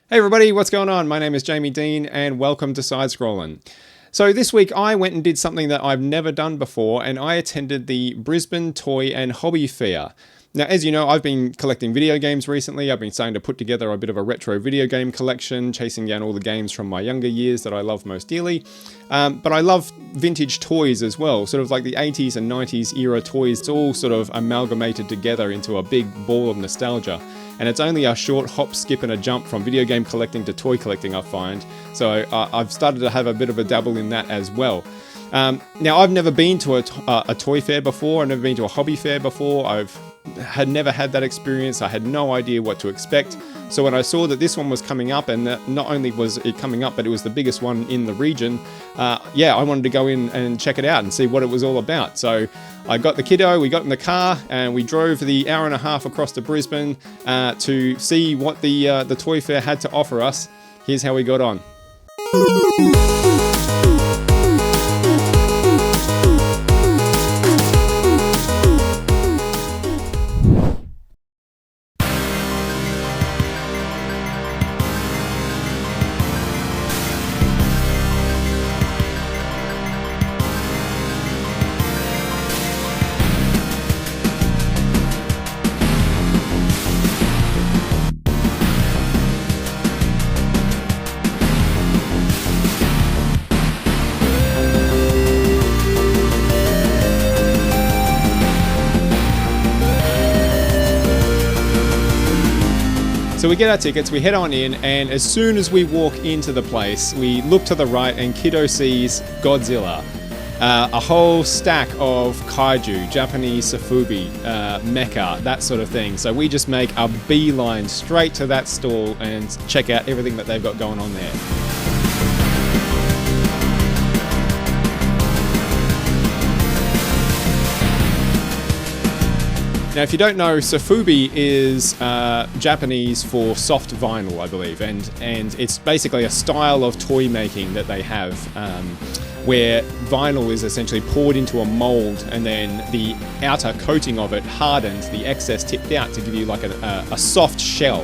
Hey everybody, what's going on? My name is Jamie Dean and welcome to Sidescrollin. So this week I went and did something that I've never done before, and I attended the Brisbane Toy and Hobby Fair. Now, as you know, I've been collecting video games recently. I've been starting to put together a bit of a retro video game collection, chasing down all the games from my younger years that I love most dearly. But I love vintage toys as well, sort of like the 80s and 90s era toys. It's all sort of amalgamated together into a big ball of nostalgia. And it's only a short hop, skip and a jump from video game collecting to toy collecting, I find. So I've started to have a bit of a dabble in that as well. Now, I've never been to a toy fair before. I've never been to a hobby fair before. I've never had that experience. I had no idea what to expect. So when I saw that this one was coming up, and that not only was it coming up, but it was the biggest one in the region, I wanted to go in and check it out and see what it was all about. So I got the kiddo, we got in the car, and we drove the hour and a half across to Brisbane to see what the toy fair had to offer us. Here's how we got on. So we get our tickets, we head on in, and as soon as we walk into the place, we look to the right and kiddo sees Godzilla. A whole stack of Kaiju, Japanese Sofubi, mecha, that sort of thing. So we just make a beeline straight to that stall and check out everything that they've got going on there. Now, if you don't know, Sofubi is Japanese for soft vinyl, I believe, and it's basically a style of toy making that they have, where vinyl is essentially poured into a mold, and then the outer coating of it hardens, the excess tipped out to give you like a soft shell.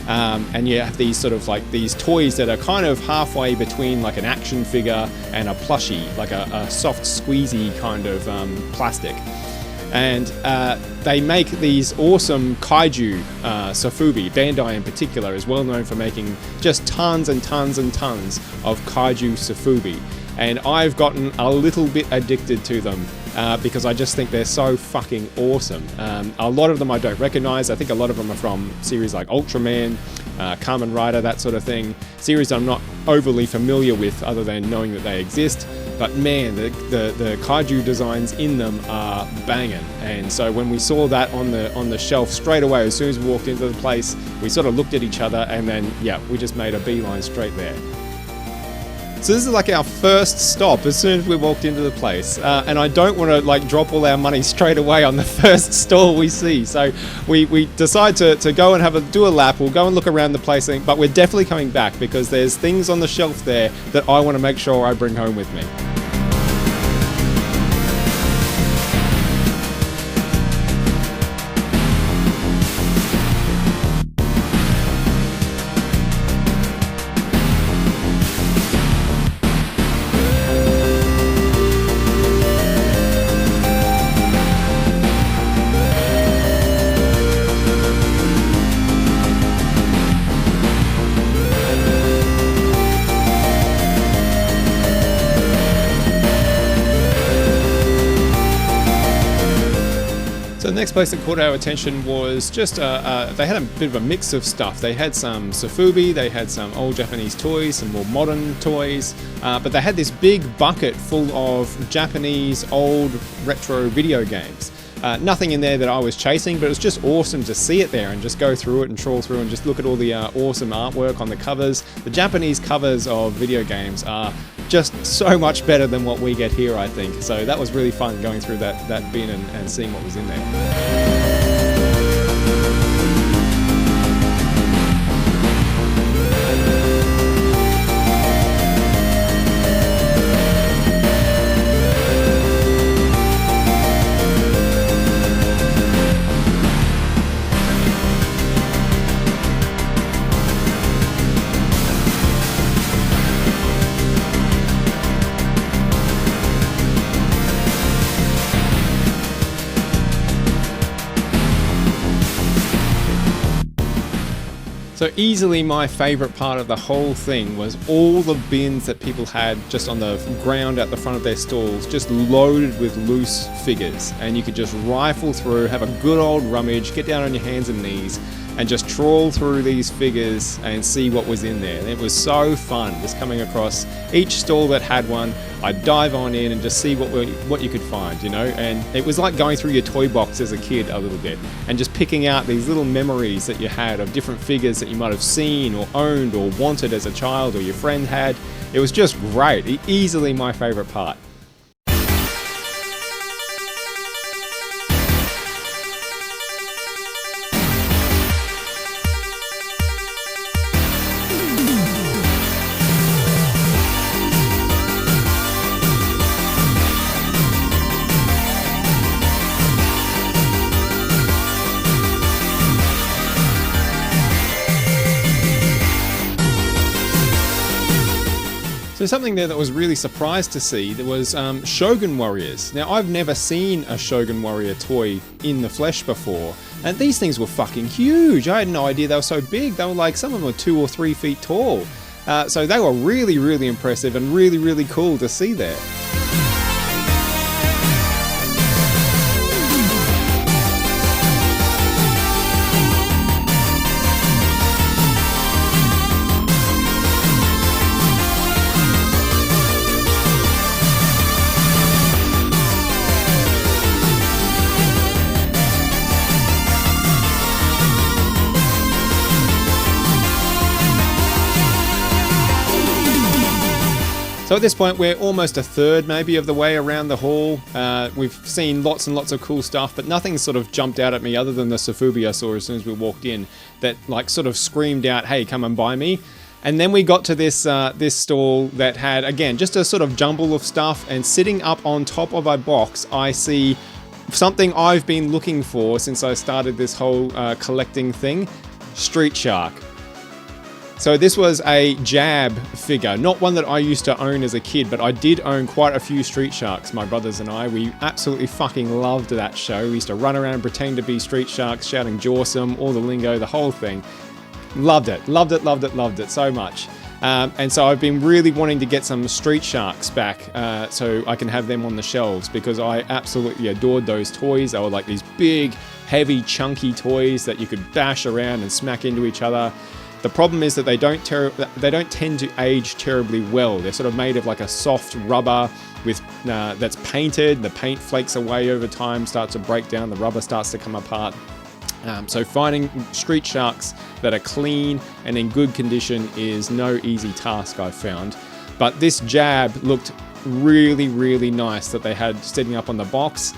And you have these sort of like these toys that are kind of halfway between like an action figure and a plushie, like a soft squeezy kind of plastic. And they make these awesome Kaiju Sofubi. Bandai in particular is well known for making just tons and tons and tons of Kaiju Sofubi. And I've gotten a little bit addicted to them because I just think they're so fucking awesome. A lot of them I don't recognize. I think a lot of them are from series like Ultraman, Kamen Rider, that sort of thing. Series I'm not overly familiar with other than knowing that they exist. But man, the Kaiju designs in them are banging. And so when we saw that on the shelf straight away, as soon as we walked into the place, we sort of looked at each other and then, we just made a beeline straight there. So this is like our first stop as soon as we walked into the place. And I don't want to like drop all our money straight away on the first stall we see. So we decide to go and do a lap. We'll go and look around the place, but we're definitely coming back because there's things on the shelf there that I want to make sure I bring home with me. So the next place that caught our attention was just, they had a bit of a mix of stuff. They had some Sofubi, they had some old Japanese toys, some more modern toys, but they had this big bucket full of Japanese old retro video games. Nothing in there that I was chasing, but it was just awesome to see it there and just go through it and trawl through and just look at all the awesome artwork on the covers. The Japanese covers of video games are just so much better than what we get here, I think. So that was really fun going through that bin and seeing what was in there. So easily my favorite part of the whole thing was all the bins that people had just on the ground at the front of their stalls, just loaded with loose figures. And you could just rifle through, have a good old rummage, get down on your hands and knees, and just trawl through these figures and see what was in there. And it was so fun just coming across each stall that had one. I'd dive on in and just see what you could find, you know. And it was like going through your toy box as a kid a little bit and just picking out these little memories that you had of different figures that you might have seen or owned or wanted as a child or your friend had. It was just great. Easily my favorite part. So something there that was really surprised to see, there was Shogun Warriors. Now I've never seen a Shogun Warrior toy in the flesh before, and these things were fucking huge. I had no idea they were so big. They were like, some of them were 2 or 3 feet tall. So they were really, really impressive and really, really cool to see there. So at this point, we're almost a third maybe of the way around the hall. We've seen lots and lots of cool stuff, but nothing sort of jumped out at me other than the Sofubi I saw as soon as we walked in that like sort of screamed out, hey, come and buy me. And then we got to this this stall that had, again, just a sort of jumble of stuff, and sitting up on top of a box, I see something I've been looking for since I started this whole collecting thing, Street Shark. So this was a Jab figure, not one that I used to own as a kid, but I did own quite a few Street Sharks, my brothers and I. We absolutely fucking loved that show. We used to run around and pretend to be Street Sharks, shouting Jawsome, all the lingo, the whole thing. Loved it, loved it, loved it, loved it so much. And so I've been really wanting to get some Street Sharks back so I can have them on the shelves, because I absolutely adored those toys. They were like these big, heavy, chunky toys that you could bash around and smack into each other. The problem is that they don't tend to age terribly well. They're sort of made of like a soft rubber with that's painted. The paint flakes away over time, starts to break down, the rubber starts to come apart. So finding Street Sharks that are clean and in good condition is no easy task, I've found. But this Jab looked really, really nice that they had sitting up on the box.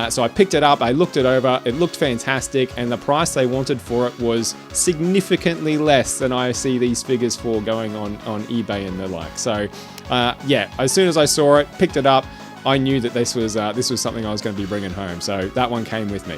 So I picked it up, I looked it over, it looked fantastic, and the price they wanted for it was significantly less than I see these figures for going on eBay and the like. So yeah, as soon as I saw it, picked it up, I knew that this was something I was going to be bringing home. So that one came with me.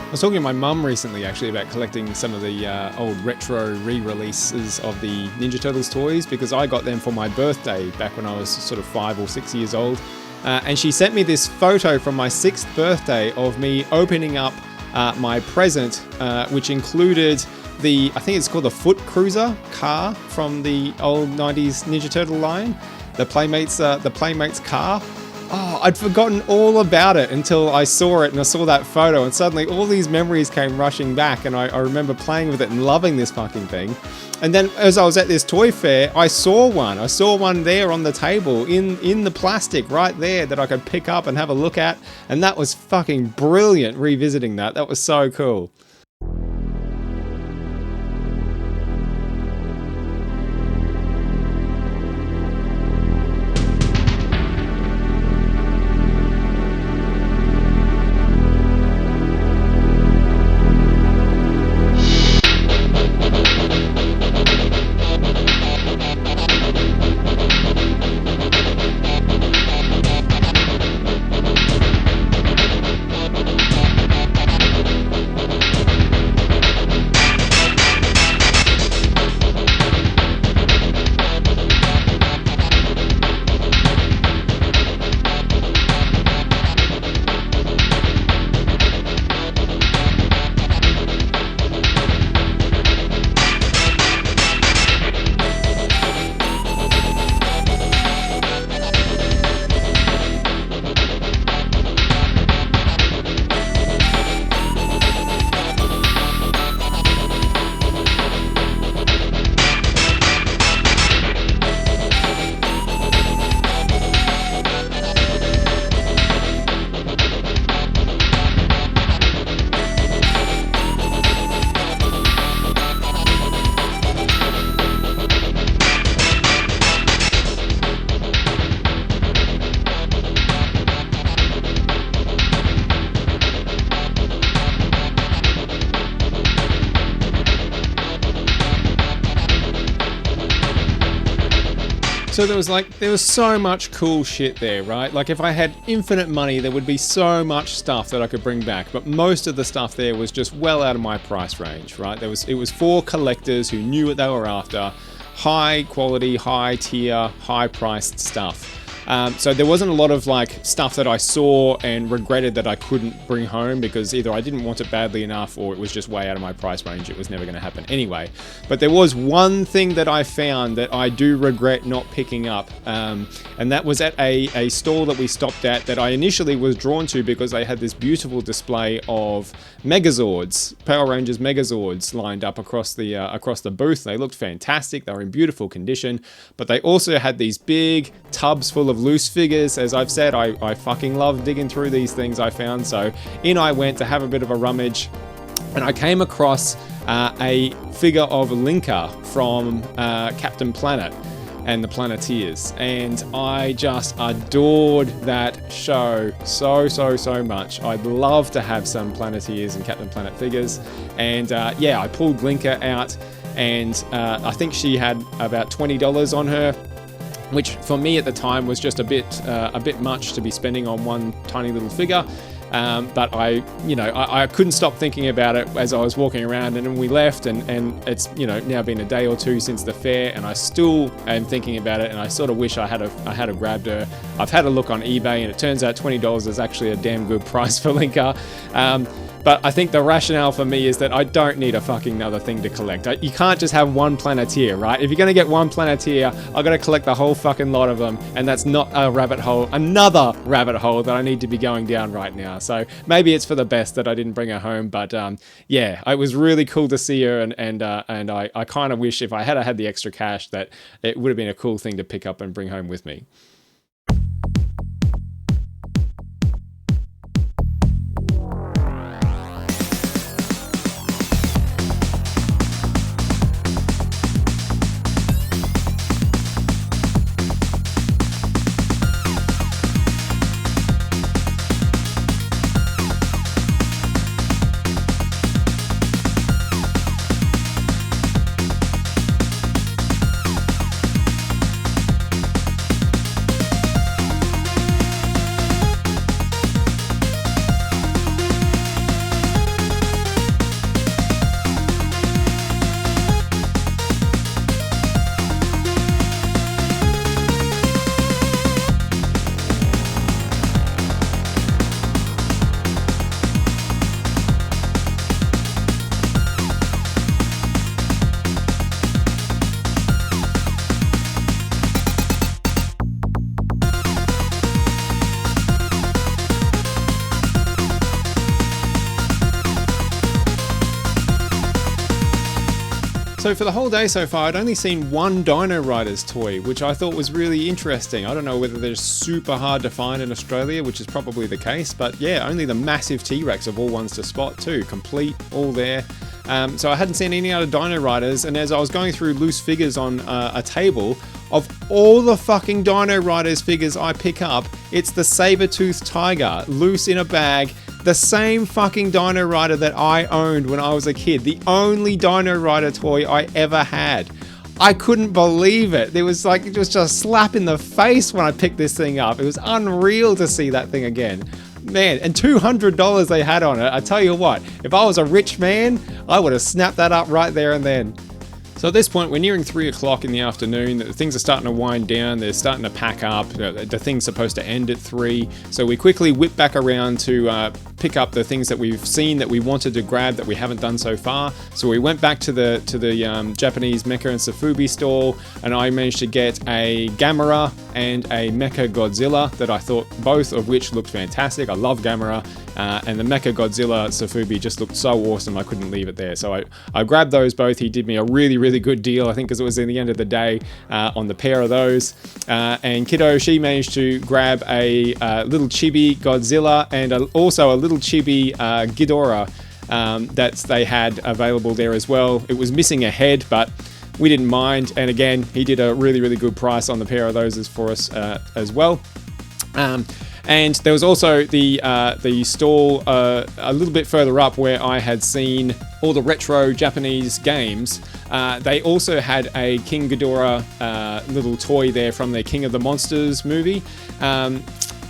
I was talking to my mum recently actually about collecting some of the old retro re-releases of the Ninja Turtles toys, because I got them for my birthday back when I was sort of 5 or 6 years old. And she sent me this photo from my 6th birthday of me opening up my present, which included the, I think it's called the Foot Cruiser car from the old 90s Ninja Turtle line, the Playmates car. I'd forgotten all about it until I saw it and I saw that photo, and suddenly all these memories came rushing back, and I remember playing with it and loving this fucking thing. And then as I was at this toy fair, I saw one there on the table in the plastic right there that I could pick up and have a look at, and that was fucking brilliant revisiting that. That was so cool. So there was so much cool shit there, right? Like if I had infinite money, there would be so much stuff that I could bring back. But most of the stuff there was just well out of my price range, right? It was for collectors who knew what they were after. High quality, high tier, high priced stuff. So there wasn't a lot of like stuff that I saw and regretted that I couldn't bring home because either I didn't want it badly enough or it was just way out of my price range. It was never going to happen anyway. But there was one thing that I found that I do regret not picking up. And that was at a stall that we stopped at that I initially was drawn to because they had this beautiful display of Megazords, Power Rangers Megazords lined up across the booth. They looked fantastic. They were in beautiful condition, but they also had these big tubs full of loose figures. As I've said, I fucking love digging through these things I found. So in I went to have a bit of a rummage, and I came across a figure of Linka from Captain Planet and the Planeteers, and I just adored that show so much. I'd love to have some Planeteers and Captain Planet figures, and yeah, I pulled Linka out, and I think she had about $20 on her, which for me at the time was just a bit much to be spending on one tiny little figure. But I couldn't stop thinking about it as I was walking around, and then we left, and it's now been a day or two since the fair, and I still am thinking about it, and I sort of wish I had grabbed her. I've had a look on eBay, and it turns out $20 is actually a damn good price for Linka. But I think the rationale for me is that I don't need a fucking another thing to collect. You can't just have one Planeteer, right? If you're going to get one Planeteer, I've got to collect the whole fucking lot of them, and that's not a another rabbit hole that I need to be going down right now. So maybe it's for the best that I didn't bring her home, but yeah, it was really cool to see her, and I kind of wish if I had the extra cash that it would have been a cool thing to pick up and bring home with me. So for the whole day so far, I'd only seen one Dino Riders toy, which I thought was really interesting. I don't know whether they're super hard to find in Australia, which is probably the case, but yeah, only the massive T-Rex of all ones to spot too, complete, all there. So I hadn't seen any other Dino Riders, and as I was going through loose figures on a table, of all the fucking Dino Riders figures I pick up, it's the saber-toothed tiger, loose in a bag, the same fucking Dino Rider that I owned when I was a kid, the only Dino Rider toy I ever had. I couldn't believe it. It was just a slap in the face when I picked this thing up. It was unreal to see that thing again. Man, and $200 they had on it. I tell you what, if I was a rich man, I would have snapped that up right there and then. So at this point, we're nearing 3 o'clock in the afternoon. Things are starting to wind down. They're starting to pack up. The thing's supposed to end at 3. So we quickly whip back around to pick up the things that we've seen that we wanted to grab that we haven't done so far. So we went back to the Japanese Mecha and Sofubi stall, and I managed to get a Gamera and a Mecha Godzilla that I thought both of which looked fantastic. I love Gamera, and the Mecha Godzilla Sofubi just looked so awesome I couldn't leave it there. So I grabbed those both. He did me a really good deal, I think, because it was in the end of the day on the pair of those. And Kiddo, she managed to grab a little chibi Godzilla and also a little chibi Ghidorah that they had available there as well. It was missing a head, but we didn't mind. And again, he did a really good price on the pair of those for us as well. And there was also the stall a little bit further up where I had seen all the retro Japanese games. They also had a King Ghidorah little toy there from their King of the Monsters movie.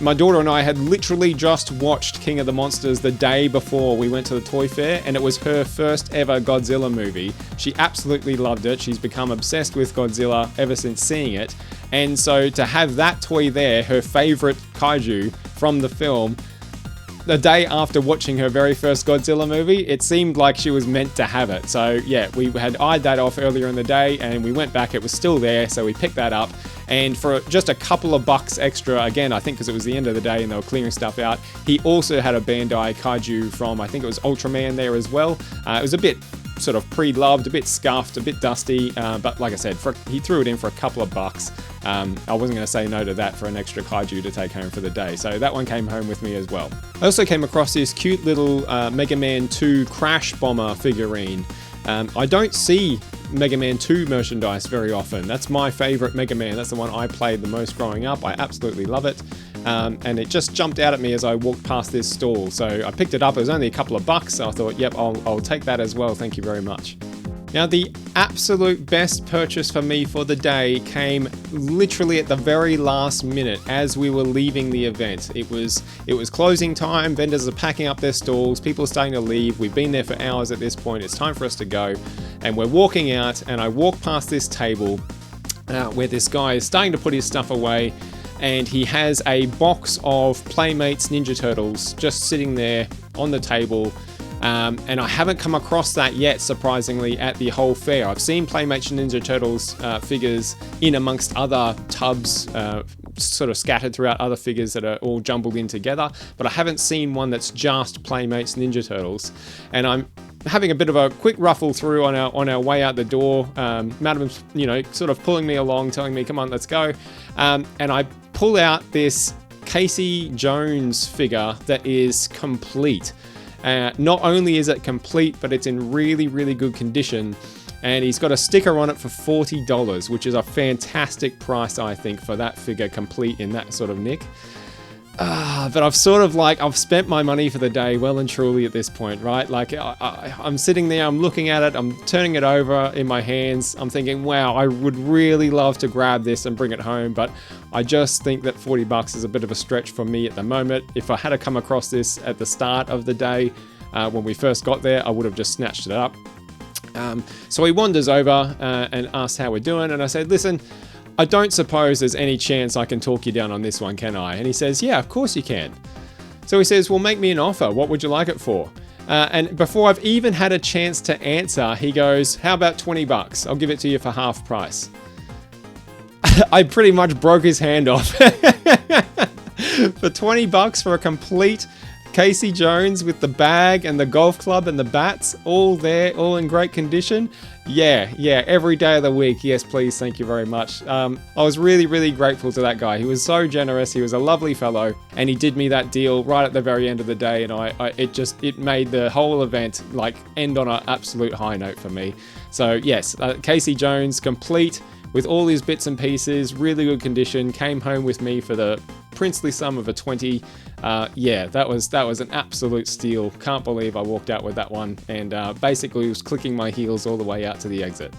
My daughter and I had literally just watched King of the Monsters the day before we went to the toy fair, and it was her first ever Godzilla movie. She absolutely loved it. She's become obsessed with Godzilla ever since seeing it. And so to have that toy there, her favorite kaiju from the film, the day after watching her very first Godzilla movie, it seemed like she was meant to have it. So yeah, we had eyed that off earlier in the day and we went back, it was still there, so we picked that up. And for just a couple of bucks extra, again, I think because it was the end of the day and they were clearing stuff out, he also had a Bandai Kaiju from, I think it was Ultraman there as well. It was a bit sort of pre-loved, a bit scuffed, a bit dusty, but like I said, he threw it in for a couple of bucks. I wasn't going to say no to that for an extra kaiju to take home for the day, so that one came home with me as well. I also came across this cute little Mega Man 2 Crash Bomber figurine. I don't see Mega Man 2 merchandise very often. That's my favorite Mega Man. That's the one I played the most growing up. I absolutely love it. And it just jumped out at me as I walked past this stall. So I picked it up. It was only a couple of bucks. So I thought, yep, I'll take that as well. Thank you very much. Now, the absolute best purchase for me for the day came literally at the very last minute as we were leaving the event. It was closing time, vendors are packing up their stalls, people are starting to leave, we've been there for hours at this point, it's time for us to go, and we're walking out, and I walk past this table where this guy is starting to put his stuff away, and he has a box of Playmates Ninja Turtles just sitting there on the table. And I haven't come across that yet, surprisingly, at the whole fair. I've seen Playmates Ninja Turtles figures in amongst other tubs, sort of scattered throughout other figures that are all jumbled in together, but I haven't seen one that's just Playmates Ninja Turtles. And I'm having a bit of a quick ruffle through on our way out the door. Madam's, sort of pulling me along, telling me, come on, let's go. And I pull out this Casey Jones figure that is complete. Not only is it complete, but it's in really good condition, and he's got a sticker on it for $40, which is a fantastic price, I think, for that figure complete in that sort of nick. But I've spent my money for the day well and truly at this point, right? Like, I'm sitting there, I'm looking at it, I'm turning it over in my hands, I'm thinking, wow, I would really love to grab this and bring it home, but I just think that $40 is a bit of a stretch for me at the moment. If I had to come across this at the start of the day, when we first got there, I would have just snatched it up. So he wanders over and asks how we're doing, and I said, listen, I don't suppose there's any chance I can talk you down on this one, can I? And he says, yeah, of course you can. So he says, well, make me an offer. What would you like it for? And before I've even had a chance to answer, he goes, how about $20? I'll give it to you for half price. I pretty much broke his hand off. For $20 for a complete Casey Jones with the bag and the golf club and the bats, all there, all in great condition. Yeah, every day of the week. Yes, please, thank you very much. I was really, really grateful to that guy. He was so generous. He was a lovely fellow, and he did me that deal right at the very end of the day, and it made the whole event like end on an absolute high note for me. So yes, Casey Jones, complete with all his bits and pieces, really good condition, came home with me for the princely sum of a 20. Yeah, that was an absolute steal. Can't believe I walked out with that one, and basically was clicking my heels all the way out to the exit.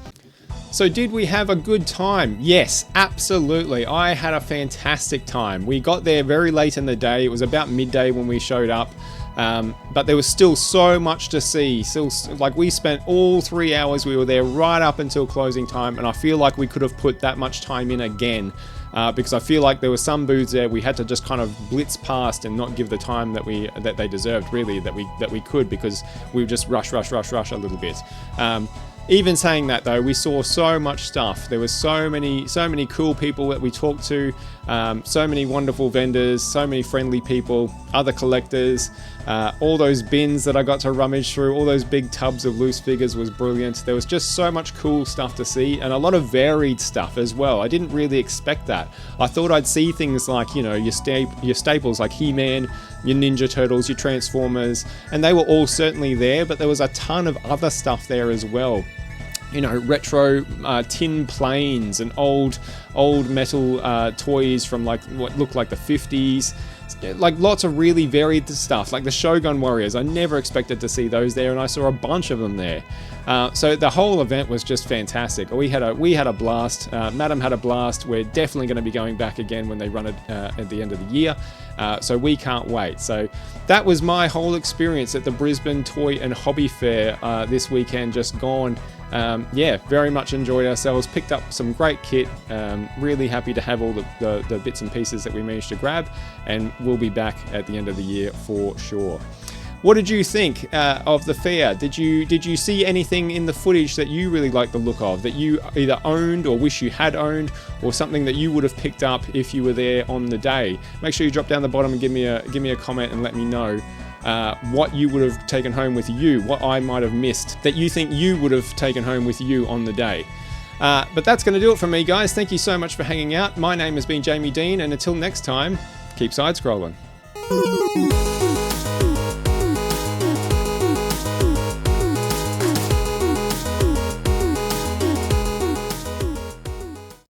So did we have a good time? Yes, absolutely. I had a fantastic time. We got there very late in the day. It was about midday when we showed up. But there was still so much to see. Still, like, we spent all 3 hours. We were there right up until closing time, and I feel like we could have put that much time in again, because I feel like there were some booths there we had to just kind of blitz past and not give the time that they deserved, really, that we could, because we just rush a little bit. Even saying that, though, we saw so much stuff. There was so many cool people that we talked to, so many wonderful vendors, so many friendly people, other collectors, all those bins that I got to rummage through, all those big tubs of loose figures was brilliant. There was just so much cool stuff to see, and a lot of varied stuff as well. I didn't really expect that. I thought I'd see things like, you know, your staples like He-Man, your Ninja Turtles, your Transformers, and they were all certainly there, but there was a ton of other stuff there as well. You know, retro tin planes and old metal toys from like what looked like the 50s. Like lots of really varied stuff, like the Shogun Warriors. I never expected to see those there, and I saw a bunch of them there. So the whole event was just fantastic. We had a blast. Madam had a blast. We're definitely going to be going back again when they run it at the end of the year. So we can't wait. So that was my whole experience at the Brisbane Toy and Hobby Fair this weekend just gone. Yeah, very much enjoyed ourselves, picked up some great kit, really happy to have all the bits and pieces that we managed to grab, and we'll be back at the end of the year for sure. What did you think of the fair? Did you see anything in the footage that you really liked the look of, that you either owned or wish you had owned, or something that you would have picked up if you were there on the day? Make sure you drop down the bottom and give me a comment and let me know what you would have taken home with you, what I might have missed that you think you would have taken home with you on the day. But that's going to do it for me, guys. Thank you so much for hanging out. My name has been Jamie Dean, and until next time, keep side-scrolling.